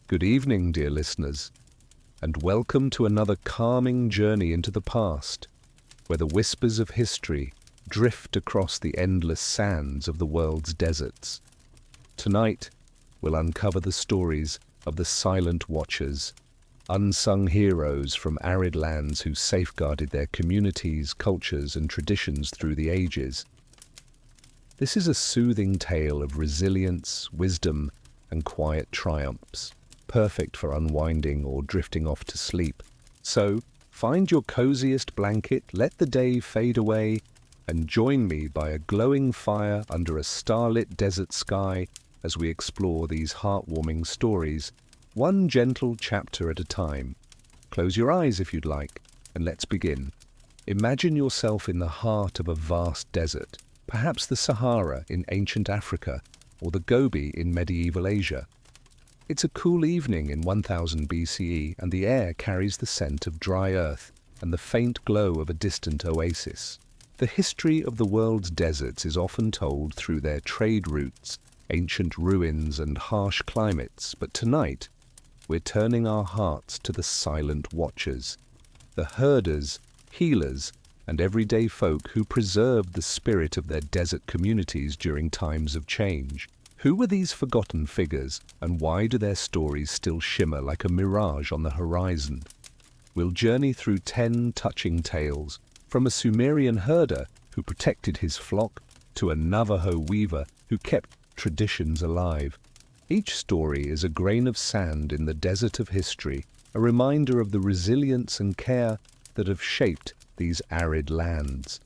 Good evening, dear listeners, and welcome to another calming journey into the past, where the whispers of history drift across the endless sands of the world's deserts. Tonight, we'll uncover the stories of the silent watchers, unsung heroes from arid lands who safeguarded their communities, cultures, and traditions through the ages. This is a soothing tale of resilience, wisdom, and quiet triumphs, perfect for unwinding or drifting off to sleep. So, find your coziest blanket, let the day fade away, and join me by a glowing fire under a starlit desert sky as we explore these heartwarming stories, one gentle chapter at a time. Close your eyes if you'd like, and let's begin. Imagine yourself in the heart of a vast desert, perhaps the Sahara in ancient Africa, or the Gobi in medieval Asia. It's a cool evening in 1000 BCE, and the air carries the scent of dry earth and the faint glow of a distant oasis. The history of the world's deserts is often told through their trade routes, ancient ruins, and harsh climates, but tonight, we're turning our hearts to the silent watchers, the herders, healers, and everyday folk who preserved the spirit of their desert communities during times of change. Who were these forgotten figures, and why do their stories still shimmer like a mirage on the horizon? We'll journey through 10 touching tales, from a Sumerian herder who protected his flock to a Navajo weaver who kept traditions alive. Each story is a grain of sand in the desert of history, a reminder of the resilience and care that have shaped these arid lands.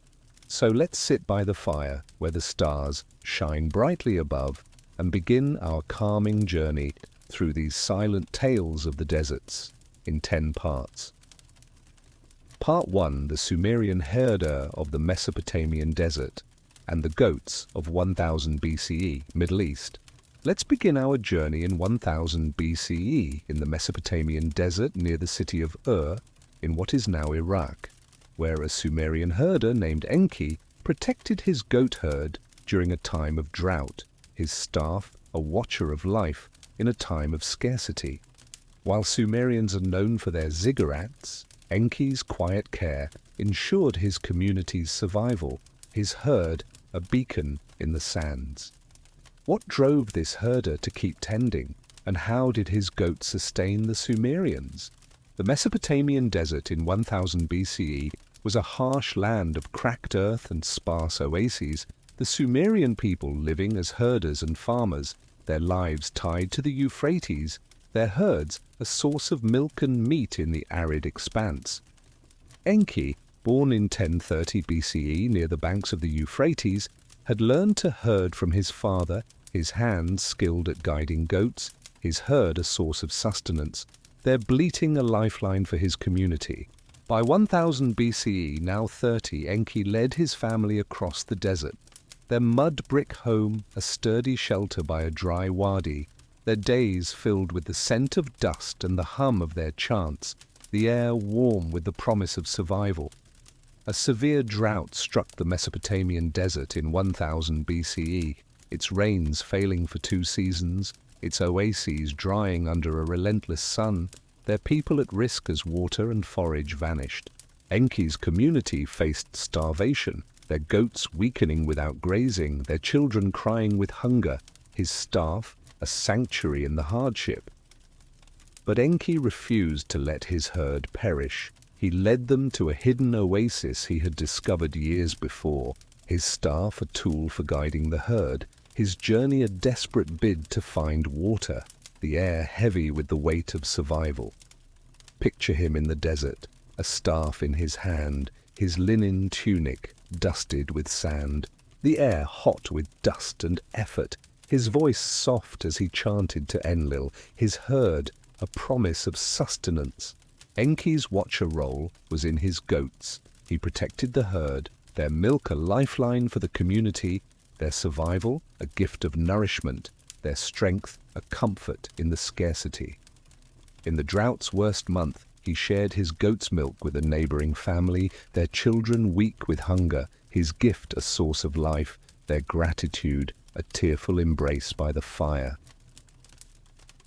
So let's sit by the fire where the stars shine brightly above and begin our calming journey through these silent tales of the deserts in 10 parts. Part 1, the Sumerian herder of the Mesopotamian desert and the goats of 1000 BCE, Middle East. Let's begin our journey in 1000 BCE in the Mesopotamian desert near the city of Ur in what is now Iraq, where a Sumerian herder named Enki protected his goat herd during a time of drought, his staff a watcher of life in a time of scarcity. While Sumerians are known for their ziggurats, Enki's quiet care ensured his community's survival, his herd a beacon in the sands. What drove this herder to keep tending, and how did his goats sustain the Sumerians? The Mesopotamian desert in 1000 BCE was a harsh land of cracked earth and sparse oases, the Sumerian people living as herders and farmers, their lives tied to the Euphrates, their herds a source of milk and meat in the arid expanse. Enki, born in 1030 BCE near the banks of the Euphrates, had learned to herd from his father, his hands skilled at guiding goats, his herd a source of sustenance, their bleating a lifeline for his community. By 1000 BCE, now 30, Enki led his family across the desert, their mud brick home a sturdy shelter by a dry wadi, their days filled with the scent of dust and the hum of their chants, the air warm with the promise of survival. A severe drought struck the Mesopotamian desert in 1000 BCE, its rains failing for 2 seasons, its oases drying under a relentless sun, their people at risk as water and forage vanished. Enki's community faced starvation, their goats weakening without grazing, their children crying with hunger, his staff a sanctuary in the hardship. But Enki refused to let his herd perish. He led them to a hidden oasis he had discovered years before, his staff a tool for guiding the herd, his journey a desperate bid to find water, the air heavy with the weight of survival. Picture him in the desert, a staff in his hand, his linen tunic dusted with sand, the air hot with dust and effort, his voice soft as he chanted to Enlil, his herd a promise of sustenance. Enki's watcher role was in his goats. He protected the herd, their milk a lifeline for the community, their survival a gift of nourishment, their strength a comfort in the scarcity. In the drought's worst month, he shared his goat's milk with a neighboring family, their children weak with hunger, his gift a source of life, their gratitude a tearful embrace by the fire.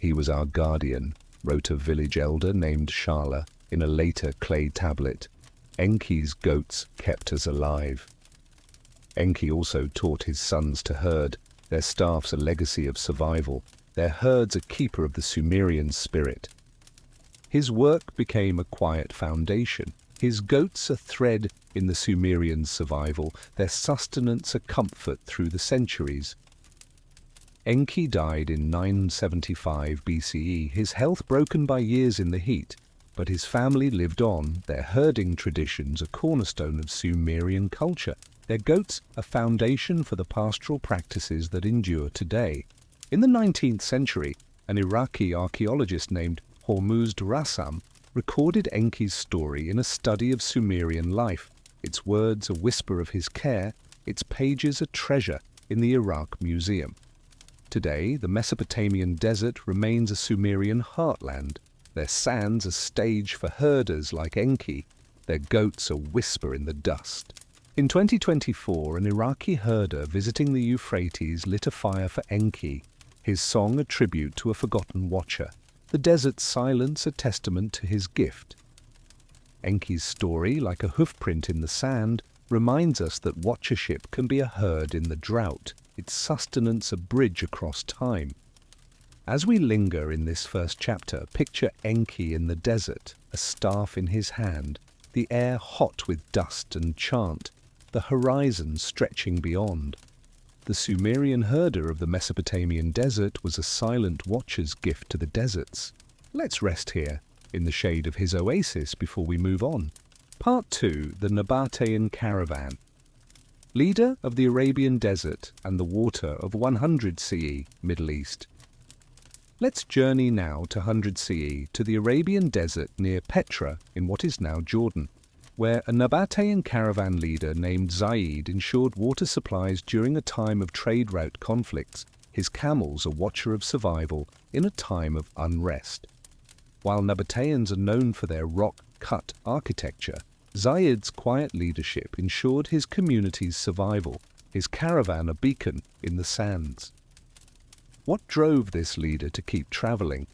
He was our guardian, wrote a village elder named Shala in a later clay tablet. Enki's goats kept us alive. Enki also taught his sons to herd, their staffs a legacy of survival, their herds a keeper of the Sumerian spirit. His work became a quiet foundation, his goats a thread in the Sumerian survival, their sustenance a comfort through the centuries. Enki died in 975 BCE, his health broken by years in the heat, but his family lived on, their herding traditions a cornerstone of Sumerian culture, their goats a foundation for the pastoral practices that endure today. In the 19th century, an Iraqi archaeologist named Hormuzd Rassam recorded Enki's story in a study of Sumerian life, its words a whisper of his care, its pages a treasure in the Iraq Museum. Today, the Mesopotamian desert remains a Sumerian heartland, their sands a stage for herders like Enki, their goats a whisper in the dust. In 2024, an Iraqi herder visiting the Euphrates lit a fire for Enki, his song a tribute to a forgotten watcher, the desert's silence a testament to his gift. Enki's story, like a hoofprint in the sand, reminds us that watchership can be a herd in the drought, its sustenance a bridge across time. As we linger in this first chapter, picture Enki in the desert, a staff in his hand, the air hot with dust and chant, the horizon stretching beyond. The Sumerian herder of the Mesopotamian desert was a silent watcher's gift to the deserts. Let's rest here, in the shade of his oasis, before we move on. Part 2, the Nabatean Caravan. Leader of the Arabian Desert and the water of 100 CE, Middle East. Let's journey now to 100 CE to the Arabian Desert near Petra in what is now Jordan, where a Nabatean caravan leader named Zaid ensured water supplies during a time of trade route conflicts, his camels a watcher of survival in a time of unrest. While Nabateans are known for their rock-cut architecture, Zaid's quiet leadership ensured his community's survival, his caravan a beacon in the sands. What drove this leader to keep traveling,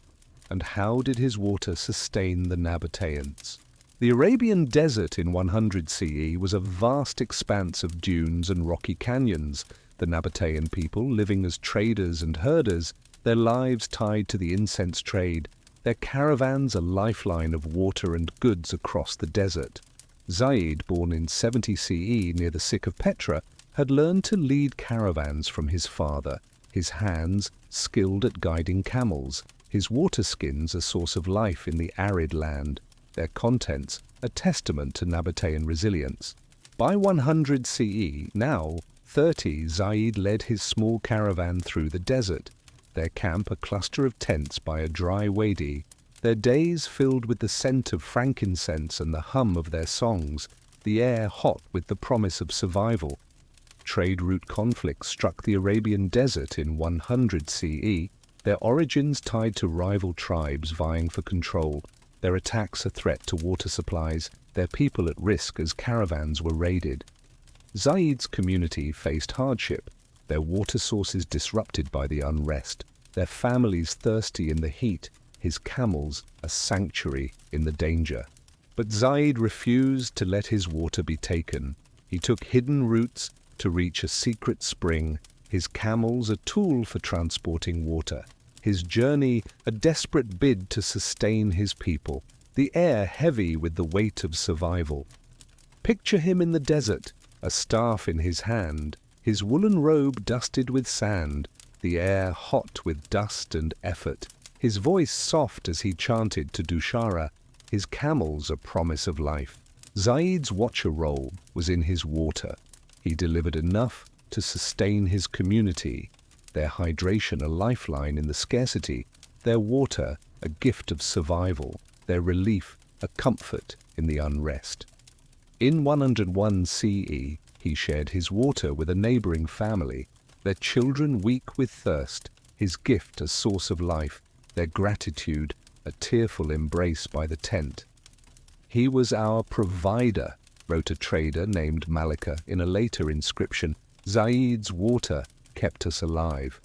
and how did his water sustain the Nabateans? The Arabian Desert in 100 CE was a vast expanse of dunes and rocky canyons, the Nabatean people living as traders and herders, their lives tied to the incense trade, their caravans a lifeline of water and goods across the desert. Zaid, born in 70 CE near the Sick of Petra, had learned to lead caravans from his father, his hands skilled at guiding camels, his water skins a source of life in the arid land, their contents a testament to Nabatean resilience. By 100 CE, now 30, Zaid led his small caravan through the desert, their camp a cluster of tents by a dry wadi, their days filled with the scent of frankincense and the hum of their songs, the air hot with the promise of survival. Trade route conflicts struck the Arabian Desert in 100 CE, their origins tied to rival tribes vying for control, their attacks a threat to water supplies, their people at risk as caravans were raided. Zaid's community faced hardship, their water sources disrupted by the unrest, their families thirsty in the heat, his camels a sanctuary in the danger. But Zaid refused to let his water be taken. He took hidden routes to reach a secret spring, his camels a tool for transporting water, his journey a desperate bid to sustain his people, the air heavy with the weight of survival. Picture him in the desert, a staff in his hand, his woolen robe dusted with sand, the air hot with dust and effort, his voice soft as he chanted to Dushara, his camels a promise of life. Zaid's watcher role was in his water. He delivered enough to sustain his community, their hydration a lifeline in the scarcity, their water a gift of survival, their relief a comfort in the unrest. In 101 CE, he shared his water with a neighboring family, their children weak with thirst, his gift a source of life, their gratitude a tearful embrace by the tent. He was our provider, wrote a trader named Malika in a later inscription. Zaid's water kept us alive.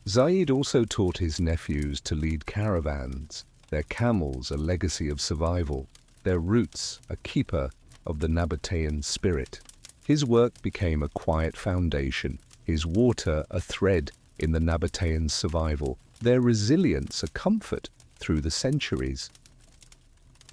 Zaid also taught his nephews to lead caravans, their camels a legacy of survival, their roots a keeper of the Nabatean spirit. His work became a quiet foundation, his water a thread in the Nabatean survival, their resilience a comfort through the centuries.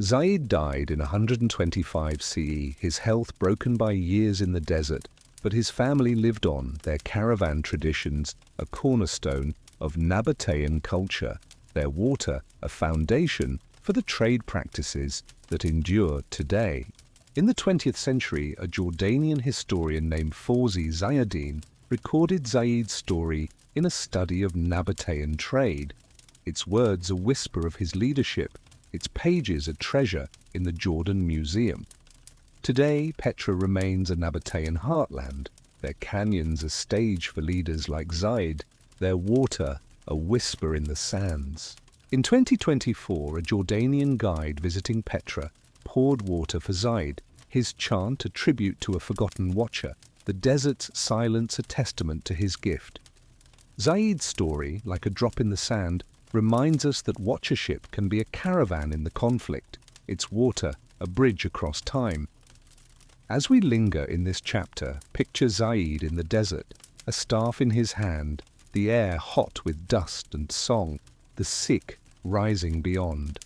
Zaid died in 125 CE, his health broken by years in the desert, but his family lived on, their caravan traditions a cornerstone of Nabatean culture, their water a foundation for the trade practices that endure today. In the 20th century, a Jordanian historian named Fawzi Zayadin recorded Zaid's story in a study of Nabatean trade, its words a whisper of his leadership, its pages a treasure in the Jordan Museum. Today, Petra remains a Nabatean heartland, their canyons a stage for leaders like Zaid, their water a whisper in the sands. In 2024, a Jordanian guide visiting Petra poured water for Zaid, his chant a tribute to a forgotten watcher, the desert's silence a testament to his gift. Zaid's story, like a drop in the sand, reminds us that watchership can be a caravan in the conflict, its water a bridge across time. As we linger in this chapter, picture Zaid in the desert, a staff in his hand, the air hot with dust and song, the sick rising beyond.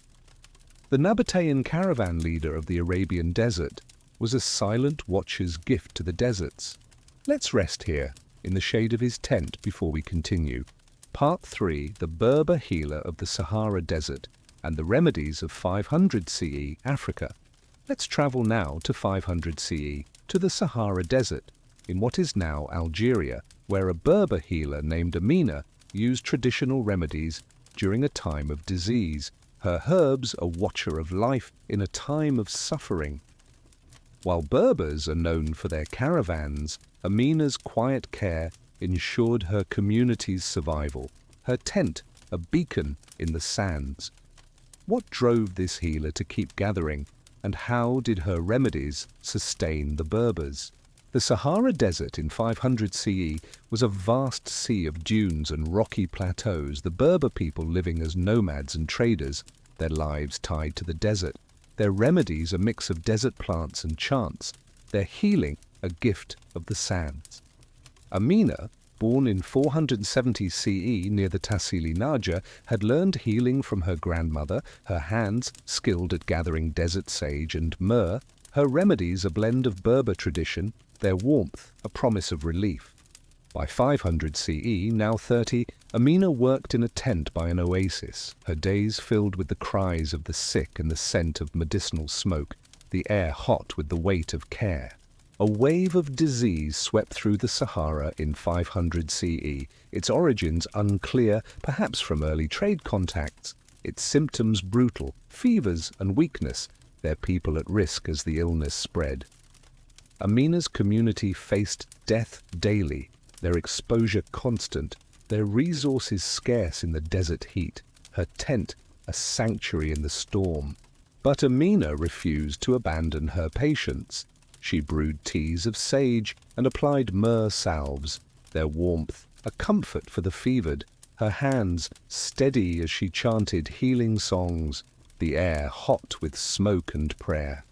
The Nabatean caravan leader of the Arabian desert was a silent watcher's gift to the deserts. Let's rest here, in the shade of his tent, before we continue. Part 3, the Berber healer of the Sahara Desert and the remedies of 500 CE Africa. Let's travel now to 500 CE, to the Sahara Desert, in what is now Algeria, where a Berber healer named Amina used traditional remedies during a time of disease, her herbs a watcher of life in a time of suffering. While Berbers are known for their caravans, Amina's quiet care ensured her community's survival, her tent a beacon in the sands. What drove this healer to keep gathering, and how did her remedies sustain the Berbers? The Sahara Desert in 500 CE was a vast sea of dunes and rocky plateaus, the Berber people living as nomads and traders, their lives tied to the desert, their remedies a mix of desert plants and chants, their healing a gift of the sands. Amina, born in 470 CE near the Tassili Naja, had learned healing from her grandmother, her hands skilled at gathering desert sage and myrrh, her remedies a blend of Berber tradition, their warmth a promise of relief. By 500 CE, now 30, Amina worked in a tent by an oasis, her days filled with the cries of the sick and the scent of medicinal smoke, the air hot with the weight of care. A wave of disease swept through the Sahara in 500 CE, its origins unclear, perhaps from early trade contacts, its symptoms brutal, fevers and weakness, their people at risk as the illness spread. Amina's community faced death daily, their exposure constant, their resources scarce in the desert heat, her tent a sanctuary in the storm. But Amina refused to abandon her patients. She brewed teas of sage and applied myrrh salves, their warmth a comfort for the fevered, her hands steady as she chanted healing songs, the air hot with smoke and prayer.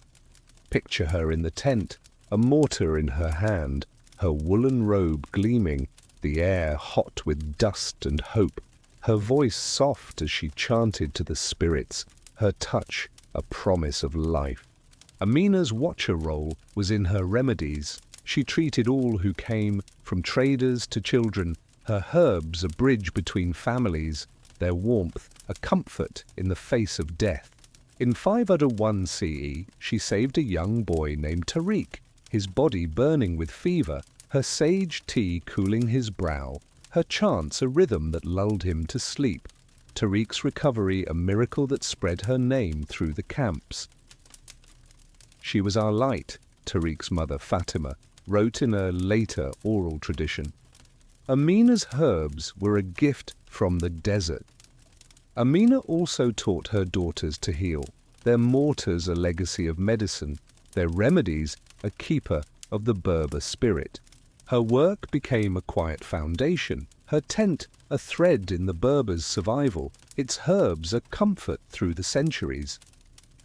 Picture her in the tent, a mortar in her hand, her woolen robe gleaming, the air hot with dust and hope, her voice soft as she chanted to the spirits, her touch a promise of life. Amina's watcher role was in her remedies. She treated all who came, from traders to children, her herbs a bridge between families, their warmth a comfort in the face of death. In 501 CE, she saved a young boy named Tariq, his body burning with fever, her sage tea cooling his brow, her chants a rhythm that lulled him to sleep. Tariq's recovery a miracle that spread her name through the camps. She was our light, Tariq's mother Fatima wrote in a later oral tradition. Amina's herbs were a gift from the desert. Amina also taught her daughters to heal, their mortars a legacy of medicine, their remedies a keeper of the Berber spirit. Her work became a quiet foundation, her tent a thread in the Berbers' survival, its herbs a comfort through the centuries.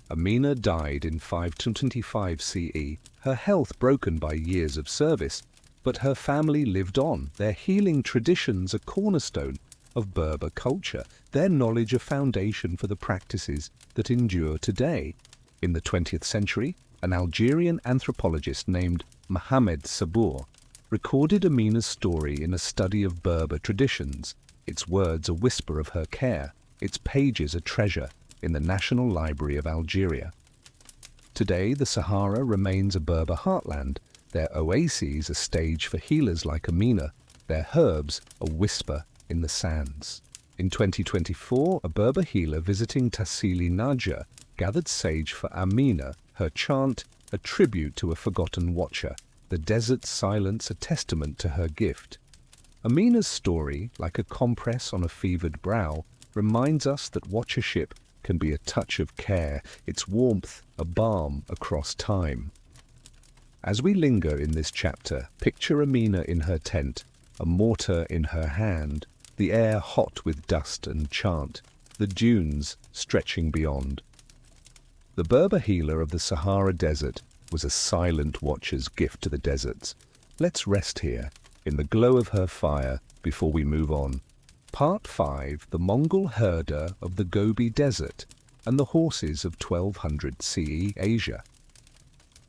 Amina died in 525 CE, her health broken by years of service, but her family lived on, their healing traditions a cornerstone of Berber culture, their knowledge a foundation for the practices that endure today. In the 20th century, an Algerian anthropologist named Mohamed Sabour recorded Amina's story in a study of Berber traditions, its words a whisper of her care, its pages a treasure in the National Library of Algeria. Today, the Sahara remains a Berber heartland, their oases a stage for healers like Amina, their herbs a whisper in the sands. In 2024, a Berber healer visiting Tassili Naja gathered sage for Amina, her chant a tribute to a forgotten watcher, the desert's silence a testament to her gift. Amina's story, like a compress on a fevered brow, reminds us that watchership can be a touch of care, its warmth a balm across time. As we linger in this chapter, picture Amina in her tent, a mortar in her hand, the air hot with dust and chant, the dunes stretching beyond. The Berber healer of the Sahara Desert was a silent watcher's gift to the deserts. Let's rest here, in the glow of her fire, before we move on. Part 5, the Mongol herder of the Gobi Desert and the horses of 1200 CE Asia.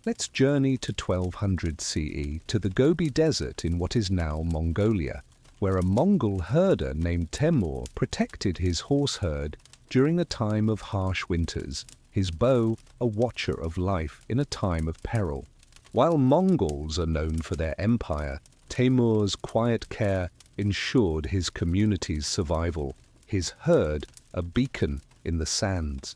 Let's journey to 1200 CE to the Gobi Desert in what is now Mongolia, where a Mongol herder named Temur protected his horse herd during a time of harsh winters, his bow a watcher of life in a time of peril. While Mongols are known for their empire, Temur's quiet care ensured his community's survival, his herd a beacon in the sands.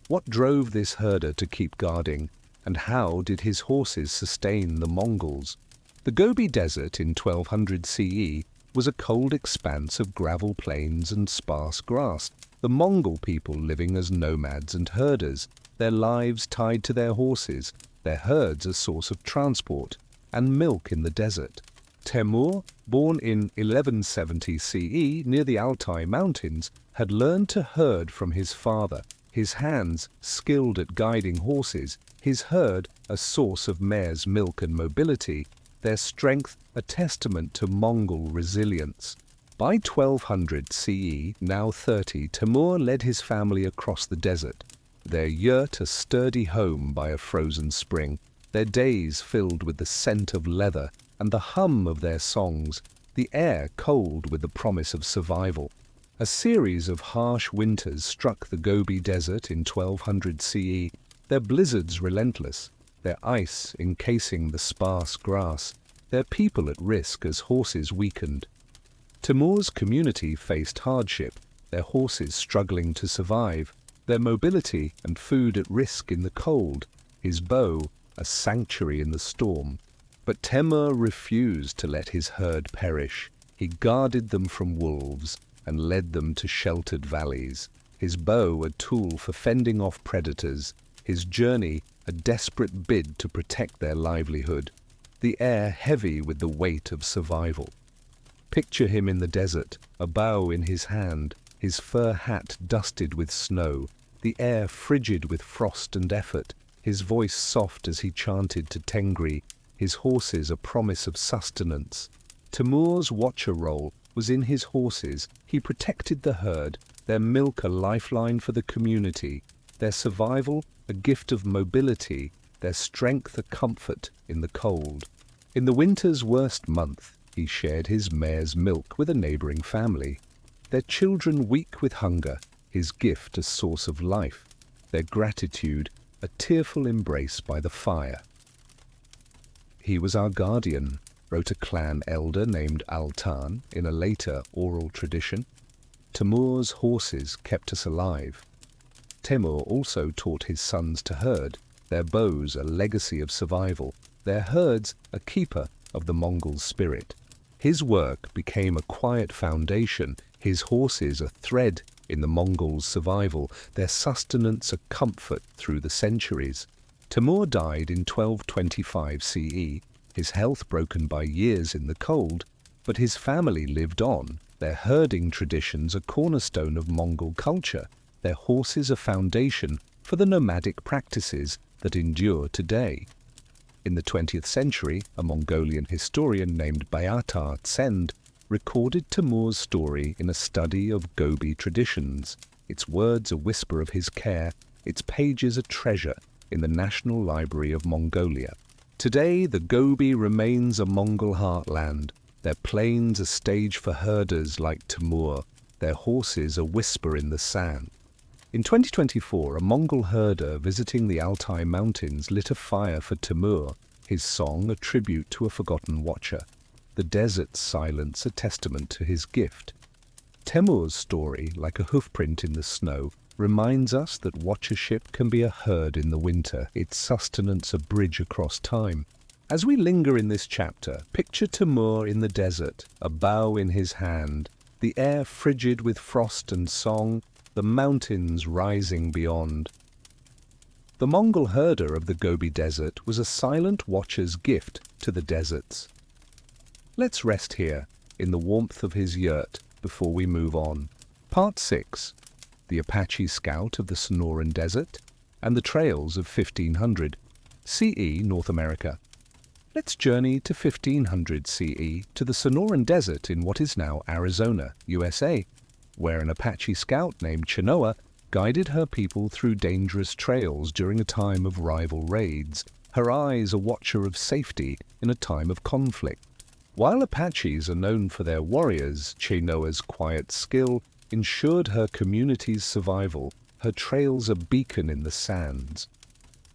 What drove this herder to keep guarding, and how did his horses sustain the Mongols? The Gobi Desert in 1200 CE was a cold expanse of gravel plains and sparse grass, the Mongol people living as nomads and herders, their lives tied to their horses, their herds a source of transport, and milk in the desert. Temur, born in 1170 CE near the Altai Mountains, had learned to herd from his father, his hands skilled at guiding horses, his herd a source of mare's milk and mobility, their strength a testament to Mongol resilience. By 1200 CE, now 30, Temur led his family across the desert, their yurt a sturdy home by a frozen spring, their days filled with the scent of leather and the hum of their songs, the air cold with the promise of survival. A series of harsh winters struck the Gobi Desert in 1200 CE, their blizzards relentless, their ice encasing the sparse grass, their people at risk as horses weakened. Temur's community faced hardship, their horses struggling to survive, their mobility and food at risk in the cold, his bow a sanctuary in the storm. But Temur refused to let his herd perish. He guarded them from wolves and led them to sheltered valleys, his bow a tool for fending off predators, his journey a desperate bid to protect their livelihood, the air heavy with the weight of survival. Picture him in the desert, a bow in his hand, his fur hat dusted with snow, the air frigid with frost and effort, his voice soft as he chanted to Tengri, his horses a promise of sustenance. Temur's watcher role was in his horses. He protected the herd, their milk a lifeline for the community, their survival a gift of mobility, their strength a comfort in the cold. In the winter's worst month, he shared his mare's milk with a neighboring family. Their children weak with hunger, his gift a source of life, their gratitude a tearful embrace by the fire. He was our guardian, wrote a clan elder named Altan in a later oral tradition. Temur's horses kept us alive. Temur also taught his sons to herd, their bows a legacy of survival, their herds a keeper of the Mongol spirit. His work became a quiet foundation, his horses a thread in the Mongols' survival, their sustenance a comfort through the centuries. Temur died in 1225 CE, his health broken by years in the cold, But his family lived on. Their herding traditions a cornerstone of Mongol culture, their horses a foundation for the nomadic practices that endure today. In the 20th century, a Mongolian historian named Bayatar Tsend recorded Timur's story in a study of Gobi traditions, its words a whisper of his care, its pages a treasure in the National Library of Mongolia. Today, the Gobi remains a Mongol heartland, their plains a stage for herders like Timur, their horses a whisper in the sand. In 2024, a Mongol herder visiting the Altai Mountains lit a fire for Timur, his song a tribute to a forgotten watcher, the desert's silence a testament to his gift. Timur's story, like a hoofprint in the snow, reminds us that watchership can be a herd in the winter, its sustenance a bridge across time. As we linger in this chapter, picture Timur in the desert, a bow in his hand, the air frigid with frost and song, the mountains rising beyond. The Mongol herder of the Gobi Desert was a silent watcher's gift to the deserts. Let's rest here, in the warmth of his yurt, before we move on. Part 6. The Apache Scout of the Sonoran Desert and the Trails of 1500 CE North America. Let's journey to 1500 CE to the Sonoran Desert in what is now Arizona, USA, where an Apache scout named Chenoa guided her people through dangerous trails during a time of rival raids, her eyes a watcher of safety in a time of conflict. While Apaches are known for their warriors, Chenoa's quiet skill ensured her community's survival, her trails a beacon in the sands.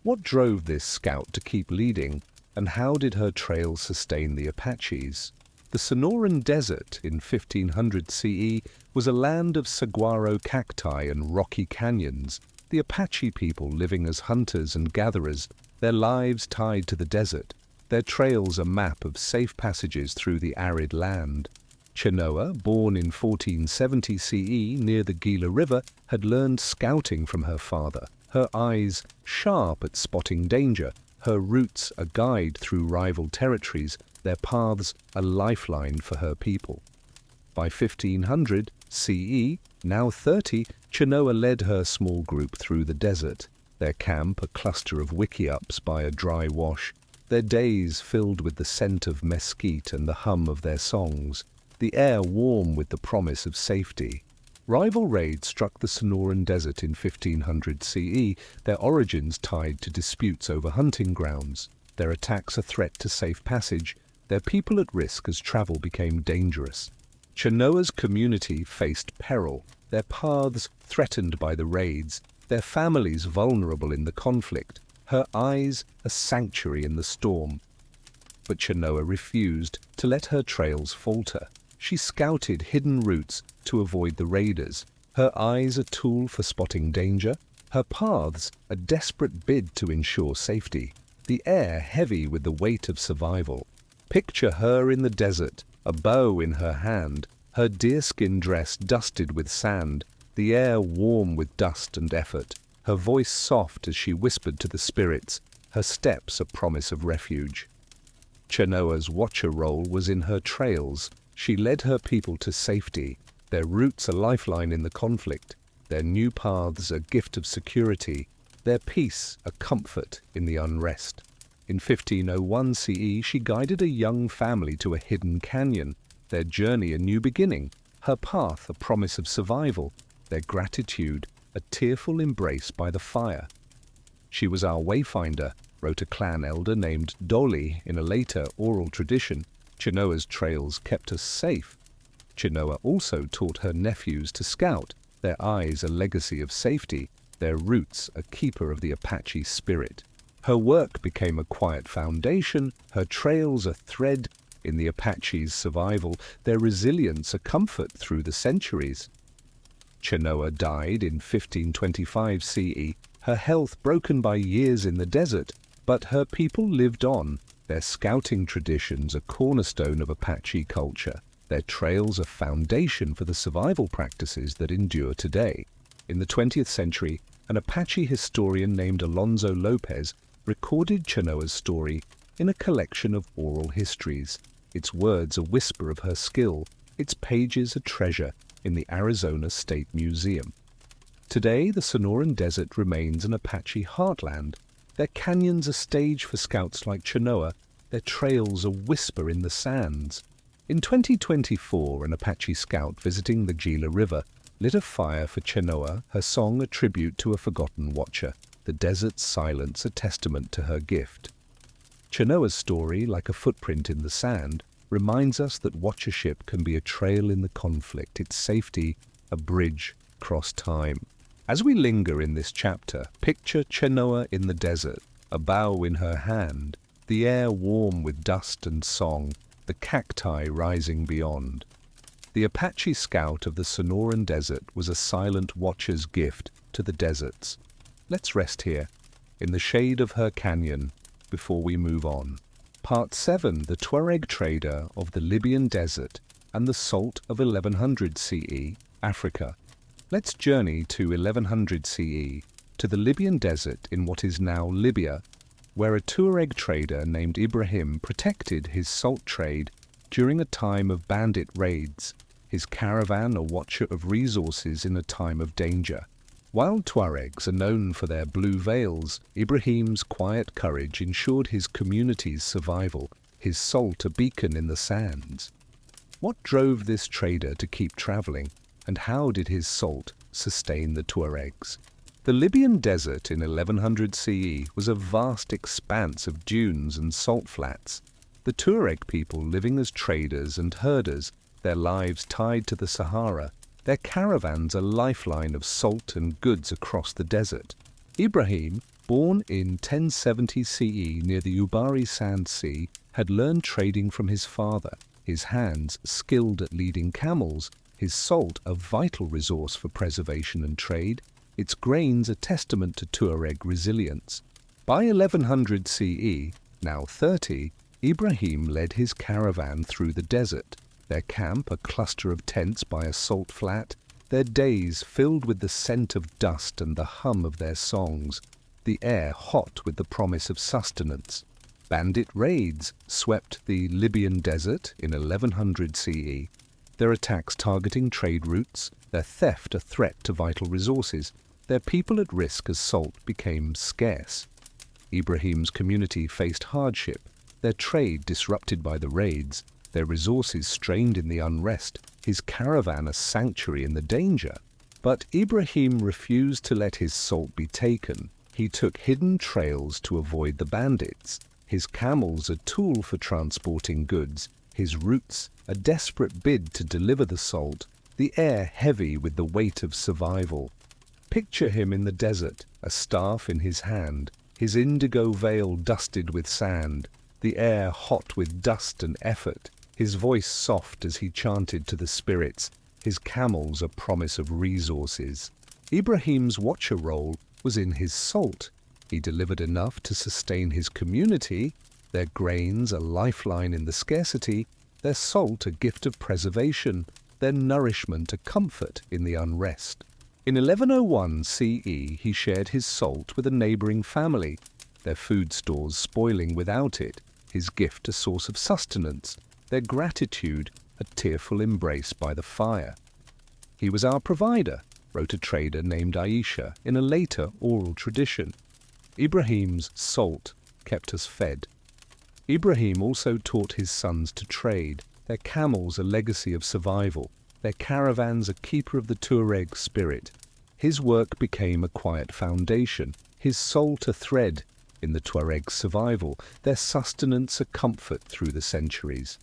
What drove this scout to keep leading, and how did her trail sustain the Apaches? The Sonoran Desert in 1500 CE was a land of saguaro cacti and rocky canyons, the Apache people living as hunters and gatherers, their lives tied to the desert, their trails a map of safe passages through the arid land. Chenoa, born in 1470 CE near the Gila River, had learned scouting from her father, her eyes sharp at spotting danger, her roots a guide through rival territories, their paths a lifeline for her people. By 1500 CE, now 30, Chenoa led her small group through the desert, their camp a cluster of wickiups by a dry wash, their days filled with the scent of mesquite and the hum of their songs, the air warm with the promise of safety. Rival raids struck the Sonoran Desert in 1500 CE, their origins tied to disputes over hunting grounds, their attacks a threat to safe passage, their people at risk as travel became dangerous. Chenoa's community faced peril, their paths threatened by the raids, their families vulnerable in the conflict, her eyes a sanctuary in the storm. But Chenoa refused to let her trails falter. She scouted hidden routes to avoid the raiders, her eyes a tool for spotting danger, her paths a desperate bid to ensure safety, the air heavy with the weight of survival. Picture her in the desert, a bow in her hand, her deerskin dress dusted with sand, the air warm with dust and effort, her voice soft as she whispered to the spirits, her steps a promise of refuge. Chenoa's watcher role was in her trails. She led her people to safety, their roots a lifeline in the conflict, their new paths a gift of security, their peace a comfort in the unrest. In 1501 CE, she guided a young family to a hidden canyon, their journey a new beginning, her path a promise of survival, their gratitude a tearful embrace by the fire. She was our wayfinder, wrote a clan elder named Doli in a later oral tradition. Chenoa's trails kept us safe. Chenoa also taught her nephews to scout, their eyes a legacy of safety, their roots a keeper of the Apache spirit. Her work became a quiet foundation, her trails a thread in the Apaches' survival, their resilience a comfort through the centuries. Chenoa died in 1525 CE, her health broken by years in the desert, but her people lived on, their scouting traditions a cornerstone of Apache culture, their trails a foundation for the survival practices that endure today. In the 20th century, an Apache historian named Alonso Lopez recorded Chenoa's story in a collection of oral histories. its words a whisper of her skill, its pages a treasure in the Arizona State Museum. Today, the Sonoran Desert remains an Apache heartland, their canyons a stage for scouts like Chenoa, their trails a whisper in the sands. In 2024, an Apache scout visiting the Gila River lit a fire for Chenoa, her song a tribute to a forgotten watcher, the desert's silence a testament to her gift. Chenoa's story, like a footprint in the sand, reminds us that watchership can be a trail in the conflict, its safety a bridge across time. As we linger in this chapter, picture Chenoa in the desert, a bow in her hand, the air warm with dust and song, the cacti rising beyond. The Apache scout of the Sonoran Desert was a silent watcher's gift to the deserts. Let's rest here, in the shade of her canyon, before we move on. Part 7, the Tuareg trader of the Libyan desert and the salt of 1100 CE, Africa. Let's journey to 1100 CE, to the Libyan desert in what is now Libya, where a Tuareg trader named Ibrahim protected his salt trade during a time of bandit raids, his caravan a watcher of resources in a time of danger. While Tuaregs are known for their blue veils, Ibrahim's quiet courage ensured his community's survival, his salt a beacon in the sands. What drove this trader to keep traveling, and how did his salt sustain the Tuaregs? The Libyan desert in 1100 CE was a vast expanse of dunes and salt flats. The Tuareg people living as traders and herders, their lives tied to the Sahara, their caravans a lifeline of salt and goods across the desert. Ibrahim, born in 1070 CE near the Ubari Sand Sea, had learned trading from his father, his hands skilled at leading camels, his salt a vital resource for preservation and trade, its grains a testament to Tuareg resilience. By 1100 CE, now 30, Ibrahim led his caravan through the desert, their camp a cluster of tents by a salt flat, their days filled with the scent of dust and the hum of their songs, the air hot with the promise of sustenance. Bandit raids swept the Libyan desert in 1100 CE, their attacks targeting trade routes, their theft a threat to vital resources, their people at risk as salt became scarce. Ibrahim's community faced hardship, their trade disrupted by the raids, their resources strained in the unrest, his caravan a sanctuary in the danger. But Ibrahim refused to let his salt be taken. He took hidden trails to avoid the bandits, his camels a tool for transporting goods, his routes a desperate bid to deliver the salt, the air heavy with the weight of survival. Picture him in the desert, a staff in his hand, his indigo veil dusted with sand, the air hot with dust and effort, his voice soft as he chanted to the spirits, his camels a promise of resources. Ibrahim's watcher role was in his salt. He delivered enough to sustain his community, their grains a lifeline in the scarcity, their salt a gift of preservation, their nourishment a comfort in the unrest. In 1101 CE he shared his salt with a neighboring family, their food stores spoiling without it, his gift a source of sustenance, their gratitude a tearful embrace by the fire. He was our provider, wrote a trader named Aisha in a later oral tradition. Ibrahim's salt kept us fed. Ibrahim also taught his sons to trade, their camels a legacy of survival, their caravans a keeper of the Tuareg spirit. His work became a quiet foundation, his salt a thread in the Tuareg's survival, their sustenance a comfort through the centuries.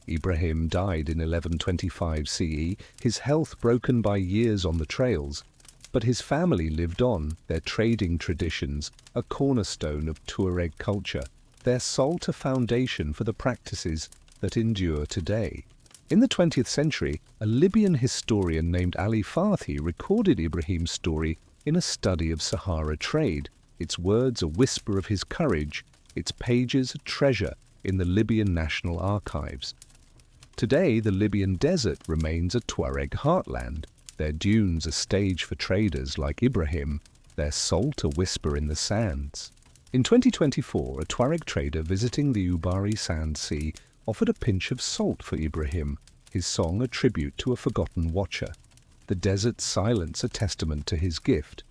Ibrahim died in 1125 CE, his health broken by years on the trails, but his family lived on, their trading traditions a cornerstone of Tuareg culture, their salt a foundation for the practices that endure today. In the 20th century, a Libyan historian named Ali Fathi recorded Ibrahim's story in a study of Sahara trade, its words a whisper of his courage, its pages a treasure in the Libyan National Archives. Today, the Libyan desert remains a Tuareg heartland, their dunes a stage for traders like Ibrahim, their salt a whisper in the sands. In 2024, a Tuareg trader visiting the Ubari Sand Sea offered a pinch of salt for Ibrahim, his song a tribute to a forgotten watcher, the desert's silence a testament to his gift.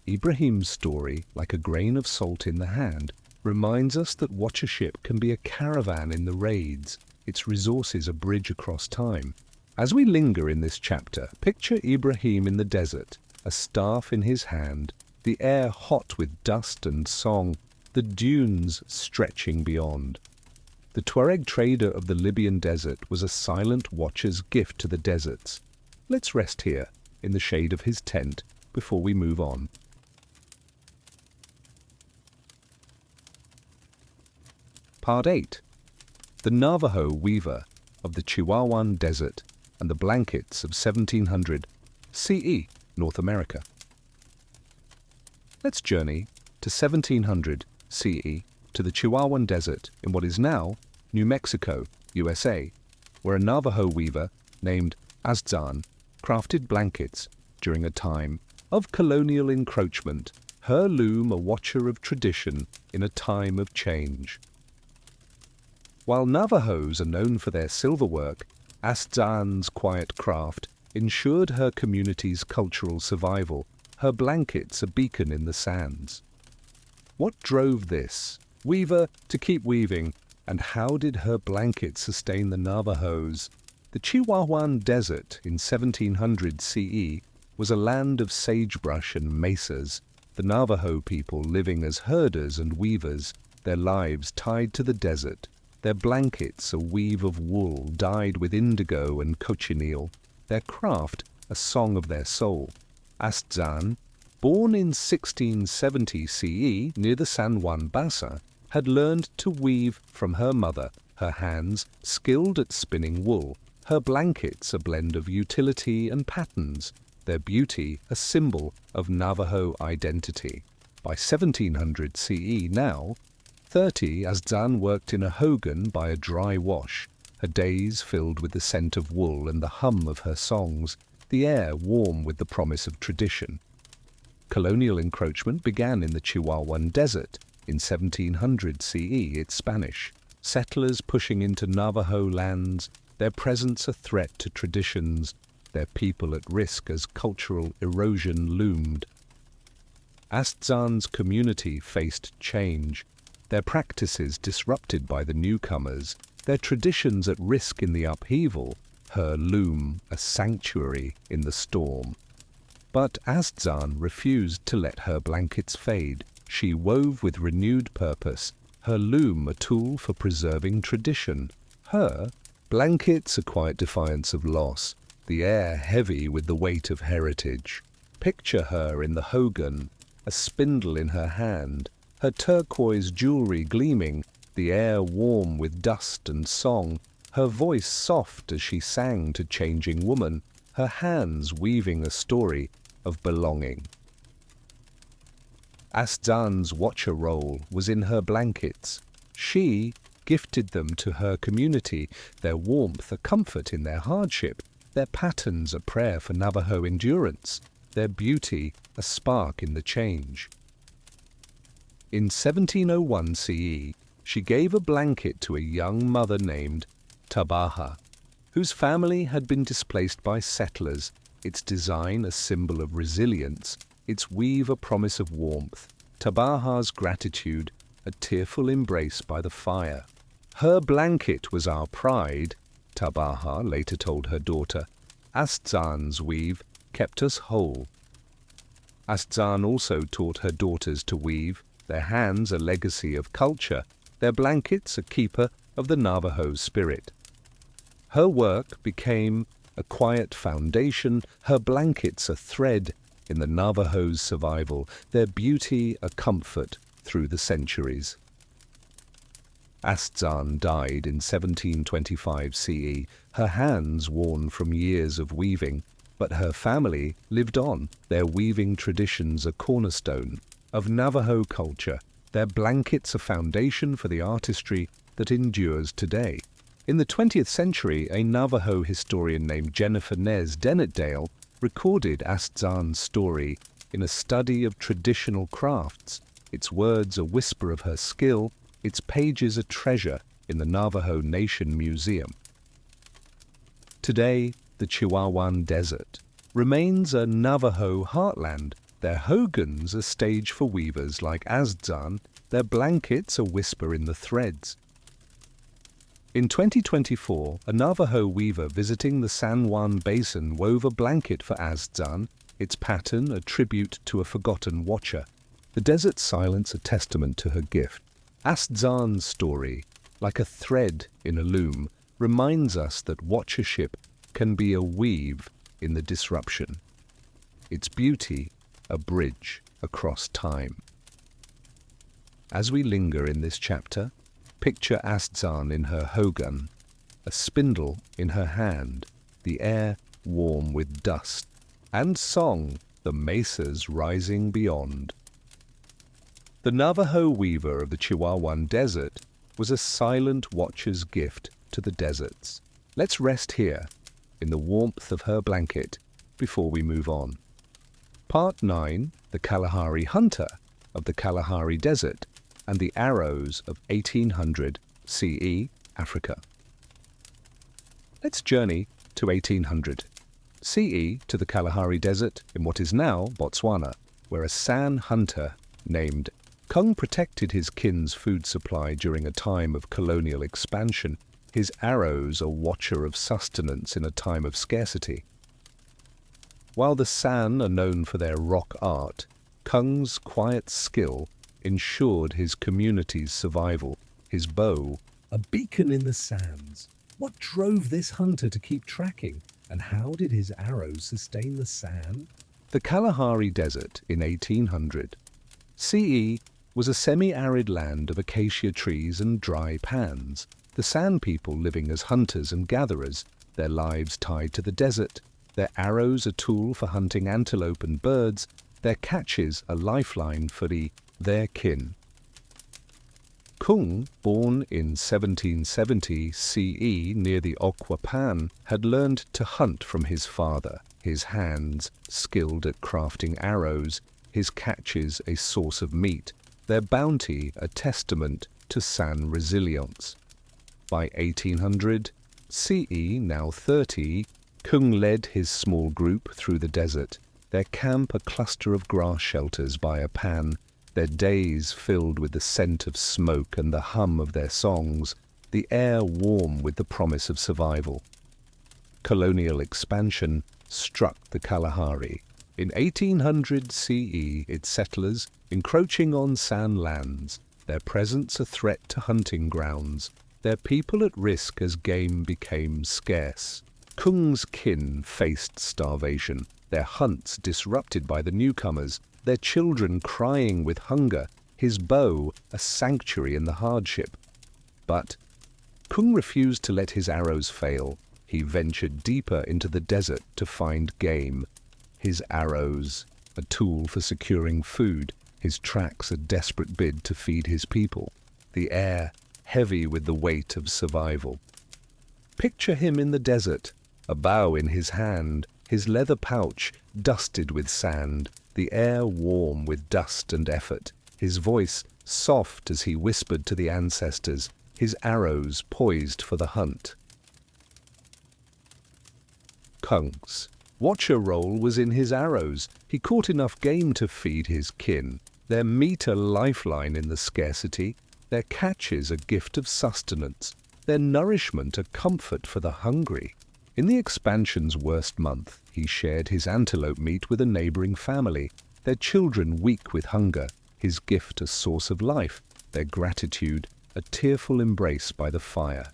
Ibrahim's story, like a grain of salt in the hand, reminds us that watchership can be a caravan in the raids, its resources a bridge across time. As we linger in this chapter, picture Ibrahim in the desert, a staff in his hand, the air hot with dust and song, the dunes stretching beyond. The Tuareg trader of the Libyan desert was a silent watcher's gift to the deserts. Let's rest here, in the shade of his tent, before we move on. Part 8. The Navajo weaver of the Chihuahuan Desert and the blankets of 1700 CE, North America. Let's journey to 1700 CE to the Chihuahuan Desert in what is now New Mexico, USA, where a Navajo weaver named Aztzan crafted blankets during a time of colonial encroachment, her loom a watcher of tradition in a time of change. While Navajos are known for their silverwork, Aztzan's quiet craft ensured her community's cultural survival, her blankets a beacon in the sands. What drove this weaver to keep weaving, and how did her blanket sustain the Navajos? The Chihuahuan Desert in 1700 CE was a land of sagebrush and mesas, the Navajo people living as herders and weavers, their lives tied to the desert, their blankets a weave of wool dyed with indigo and cochineal, their craft a song of their soul. Aztzan, born in 1670 CE near the San Juan Bassa, had learned to weave from her mother, her hands skilled at spinning wool, her blankets a blend of utility and patterns, their beauty a symbol of Navajo identity. By 1700 CE now, 30, Aztzan worked in a hogan by a dry wash, her days filled with the scent of wool and the hum of her songs, the air warm with the promise of tradition. Colonial encroachment began in the Chihuahuan Desert. In 1700 CE, it's Spanish. Settlers pushing into Navajo lands, their presence a threat to traditions, their people at risk as cultural erosion loomed. Aztzan's community faced change, their practices disrupted by the newcomers, their traditions at risk in the upheaval, her loom a sanctuary in the storm. But Aztzan refused to let her blankets fade. She wove with renewed purpose, her loom a tool for preserving tradition. Her blankets a quiet defiance of loss, the air heavy with the weight of heritage. Picture her in the hogan, a spindle in her hand, her turquoise jewelry gleaming, the air warm with dust and song, her voice soft as she sang to changing woman, her hands weaving a story of belonging. Aztzan's watcher role was in her blankets. She gifted them to her community, their warmth a comfort in their hardship, their patterns a prayer for Navajo endurance, their beauty a spark in the change. In 1701 CE, she gave a blanket to a young mother named Tabaha, whose family had been displaced by settlers, its design a symbol of resilience, its weave a promise of warmth, Tabaha's gratitude a tearful embrace by the fire. Her blanket was our pride, Tabaha later told her daughter. Aztzan's weave kept us whole. Aztzan also taught her daughters to weave, their hands a legacy of culture, their blankets a keeper of the Navajo spirit. Her work became a quiet foundation, her blankets a thread in the Navajo's survival, their beauty a comfort through the centuries. Aztzan died in 1725 CE, her hands worn from years of weaving, but her family lived on, their weaving traditions a cornerstone of Navajo culture, their blankets a foundation for the artistry that endures today. In the 20th century, a Navajo historian named Jennifer Nez Dennett-Dale recorded Aztzan's story in a study of traditional crafts, its words a whisper of her skill, its pages a treasure in the Navajo Nation Museum. Today, the Chihuahuan Desert remains a Navajo heartland. Their hogans a stage for weavers like Aztzan, their blankets a whisper in the threads. In 2024, a Navajo weaver visiting the San Juan Basin wove a blanket for Aztzan, its pattern a tribute to a forgotten watcher. The desert silence a testament to her gift. Aztzan's story, like a thread in a loom, reminds us that watchership can be a weave in the disruption. Its beauty, a bridge across time. As we linger in this chapter, picture Aztzan in her hogan, a spindle in her hand, the air warm with dust, and song, the mesas rising beyond. The Navajo weaver of the Chihuahuan Desert was a silent watcher's gift to the deserts. Let's rest here, in the warmth of her blanket, before we move on. Part 9, The Kalahari Hunter of the Kalahari Desert and the Arrows of 1800 CE, Africa. Let's journey to 1800 CE to the Kalahari Desert in what is now Botswana, where a San hunter named Kung protected his kin's food supply during a time of colonial expansion. His arrows a watcher of sustenance in a time of scarcity. While the San are known for their rock art, Kung's quiet skill ensured his community's survival. His bow, a beacon in the sands. What drove this hunter to keep tracking, and how did his arrows sustain the San? The Kalahari Desert in 1800 CE was a semi-arid land of acacia trees and dry pans. The San people living as hunters and gatherers, their lives tied to the desert, their arrows a tool for hunting antelope and birds, their catches a lifeline for their kin. Kung, born in 1770 CE near the Okwa Pan, had learned to hunt from his father, his hands skilled at crafting arrows, his catches a source of meat, their bounty a testament to San resilience. By 1800 CE, now 30, Kung led his small group through the desert, their camp a cluster of grass shelters by a pan, their days filled with the scent of smoke and the hum of their songs, the air warm with the promise of survival. Colonial expansion struck the Kalahari. In 1800 CE, its settlers, encroaching on San lands, their presence a threat to hunting grounds, their people at risk as game became scarce. Kung's kin faced starvation, their hunts disrupted by the newcomers, their children crying with hunger, his bow a sanctuary in the hardship. But Kung refused to let his arrows fail. He ventured deeper into the desert to find game. His arrows, a tool for securing food, his tracks a desperate bid to feed his people. The air heavy with the weight of survival. Picture him in the desert, a bow in his hand, his leather pouch dusted with sand, the air warm with dust and effort, his voice soft as he whispered to the ancestors, his arrows poised for the hunt. Kung's watcher role was in his arrows. He caught enough game to feed his kin, their meat a lifeline in the scarcity, their catches a gift of sustenance, their nourishment a comfort for the hungry. In the expansion's worst month, he shared his antelope meat with a neighboring family, their children weak with hunger, his gift a source of life, their gratitude a tearful embrace by the fire.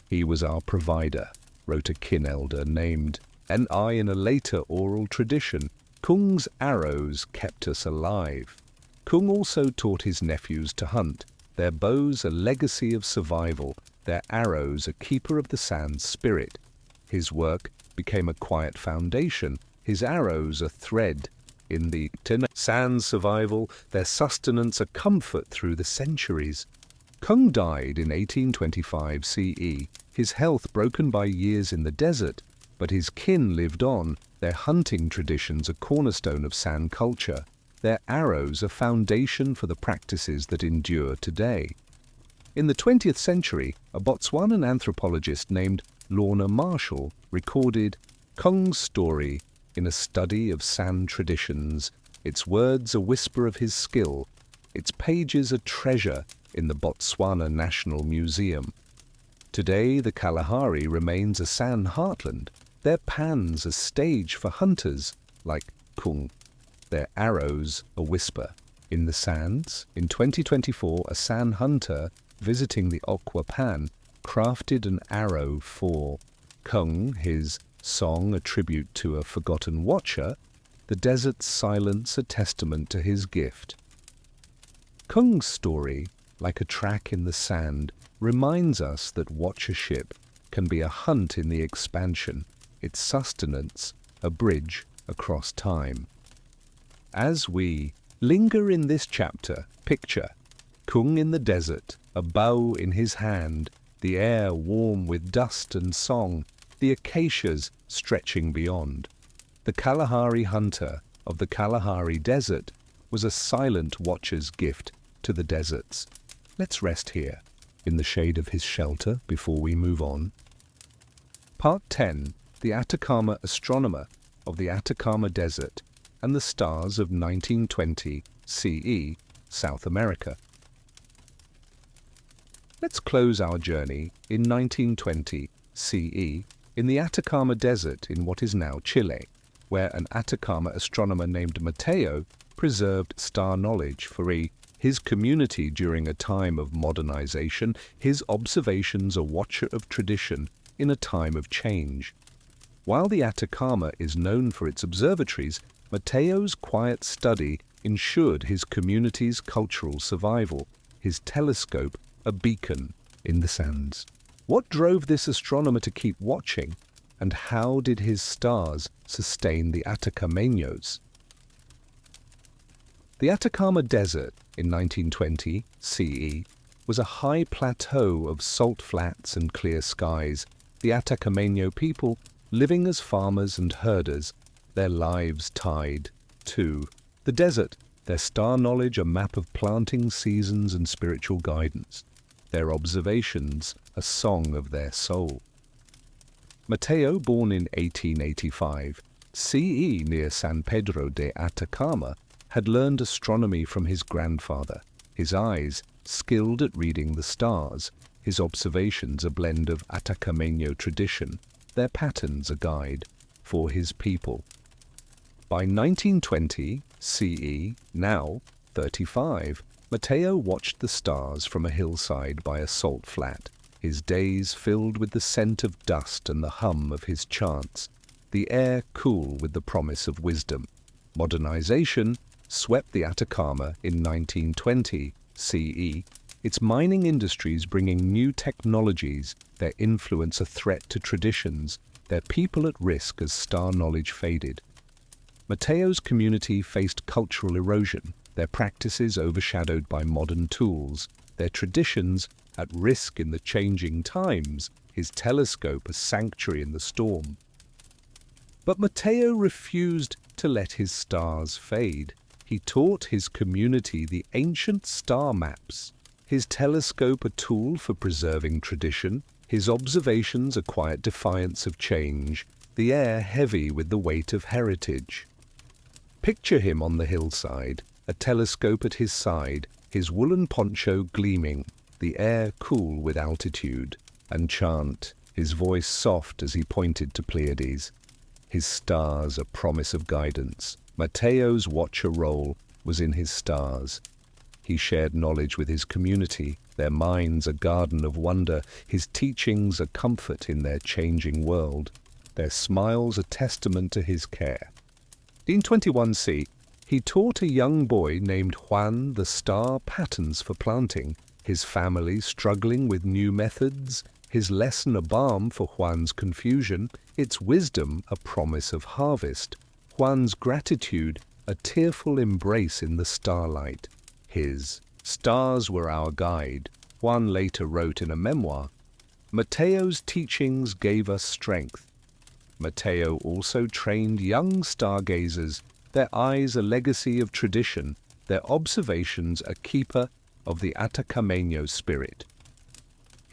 He was our provider, wrote a kin elder named, and in a later oral tradition, Kung's arrows kept us alive. Kung also taught his nephews to hunt, their bows a legacy of survival, their arrows a keeper of the San's spirit. His work became a quiet foundation, his arrows a thread in the San's survival, their sustenance a comfort through the centuries. Kung died in 1825 CE, his health broken by years in the desert, but his kin lived on, their hunting traditions a cornerstone of San culture, their arrows a foundation for the practices that endure today. In the 20th century, a Botswanan anthropologist named Lorna Marshall recorded Kung's story in a study of San traditions, its words a whisper of his skill, its pages a treasure in the Botswana National Museum. Today, the Kalahari remains a San heartland, their pans a stage for hunters like Kung, their arrows a whisper. In the sands, in 2024, a San hunter visiting the Okwa Pan crafted an arrow for Kung, his song a tribute to a forgotten watcher, the desert's silence a testament to his gift. Kung's story, like a track in the sand, reminds us that watchership can be a hunt in the expansion, its sustenance a bridge across time. As we linger in this chapter, picture Kung in the desert, a bow in his hand, the air warm with dust and song, the acacias stretching beyond. The Kalahari hunter of the Kalahari Desert was a silent watcher's gift to the deserts. Let's rest here, in the shade of his shelter, before we move on. Part 10. The Atacama Astronomer of the Atacama Desert and the Stars of 1920 CE, South America. Let's close our journey in 1920 CE in the Atacama Desert in what is now Chile, where an Atacama astronomer named Mateo preserved star knowledge for his community during a time of modernization, his observations a watcher of tradition in a time of change. While the Atacama is known for its observatories, Mateo's quiet study ensured his community's cultural survival, his telescope a beacon in the sands. What drove this astronomer to keep watching, and how did his stars sustain the Atacameños? The Atacama Desert in 1920 CE was a high plateau of salt flats and clear skies, the Atacameño people living as farmers and herders, their lives tied to the desert, their star knowledge a map of planting seasons and spiritual guidance, their observations a song of their soul. Mateo, born in 1885, CE near San Pedro de Atacama, had learned astronomy from his grandfather, his eyes skilled at reading the stars, his observations a blend of Atacameño tradition, their patterns a guide for his people. By 1920 CE, now 35, Mateo watched the stars from a hillside by a salt flat, his days filled with the scent of dust and the hum of his chants, the air cool with the promise of wisdom. Modernization swept the Atacama in 1920 CE, its mining industries bringing new technologies, their influence a threat to traditions, their people at risk as star knowledge faded. Mateo's community faced cultural erosion, their practices overshadowed by modern tools, their traditions at risk in the changing times, his telescope a sanctuary in the storm. But Mateo refused to let his stars fade. He taught his community the ancient star maps, his telescope a tool for preserving tradition, his observations a quiet defiance of change, the air heavy with the weight of heritage. Picture him on the hillside, a telescope at his side, his woolen poncho gleaming, the air cool with altitude, and chant, his voice soft as he pointed to Pleiades. His stars a promise of guidance. Mateo's watcher role was in his stars. He shared knowledge with his community, their minds a garden of wonder, his teachings a comfort in their changing world, their smiles a testament to his care. In 21C, he taught a young boy named Juan the star patterns for planting, his family struggling with new methods, his lesson a balm for Juan's confusion, its wisdom a promise of harvest, Juan's gratitude a tearful embrace in the starlight. His stars were our guide, Juan later wrote in a memoir. Mateo's teachings gave us strength. Mateo also trained young stargazers, their eyes a legacy of tradition, their observations a keeper of the Atacameño spirit.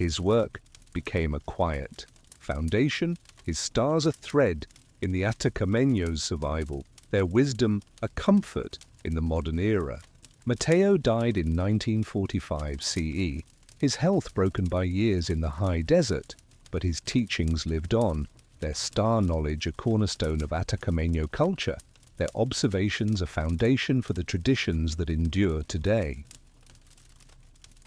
His work became a quiet foundation, his stars a thread in the Atacameños' survival, their wisdom a comfort in the modern era. Mateo died in 1945 CE, his health broken by years in the high desert, but his teachings lived on, their star knowledge a cornerstone of Atacameño culture, their observations a foundation for the traditions that endure today.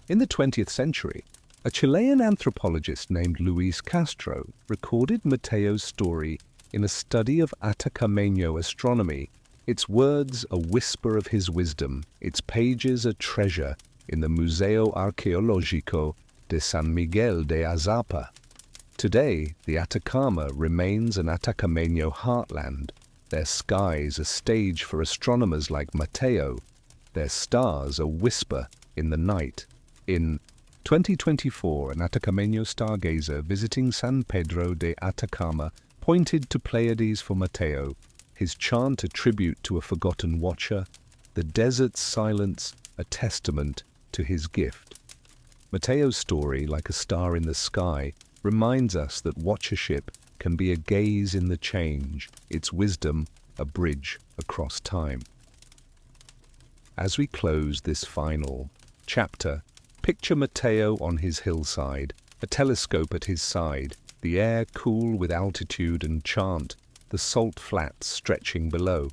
In the 20th century, a Chilean anthropologist named Luis Castro recorded Mateo's story in a study of Atacameño astronomy, its words a whisper of his wisdom, its pages a treasure in the Museo Arqueológico de San Miguel de Azapa. Today, the Atacama remains an Atacameño heartland, their skies a stage for astronomers like Mateo, their stars a whisper in the night. In 2024, an Atacameño stargazer visiting San Pedro de Atacama pointed to Pleiades for Mateo, his chant a tribute to a forgotten watcher, the desert's silence a testament to his gift. Mateo's story, like a star in the sky, reminds us that watchership can be a gaze in the change, its wisdom a bridge across time. As we close this final chapter, picture Mateo on his hillside, a telescope at his side, the air cool with altitude and chant, the salt flats stretching below.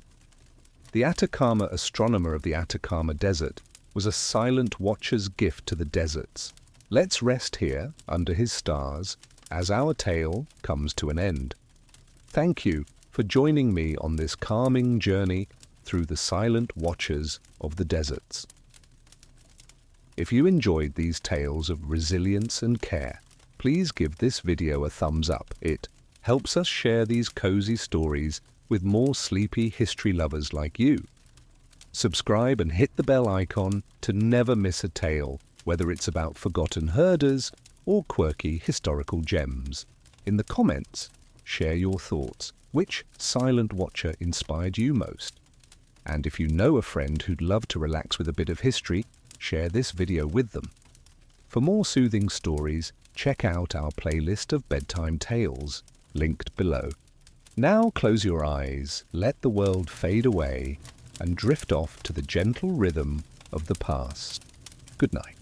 The Atacama astronomer of the Atacama Desert was a silent watcher's gift to the deserts. Let's rest here under his stars as our tale comes to an end. Thank you for joining me on this calming journey through the silent watchers of the deserts. If you enjoyed these tales of resilience and care, please give this video a thumbs up. It helps us share these cozy stories with more sleepy history lovers like you. Subscribe and hit the bell icon to never miss a tale, whether it's about forgotten herders or quirky historical gems. In the comments, share your thoughts. Which silent watcher inspired you most? And if you know a friend who'd love to relax with a bit of history, share this video with them. For more soothing stories, check out our playlist of bedtime tales, linked below. Now close your eyes, let the world fade away, and drift off to the gentle rhythm of the past. Good night.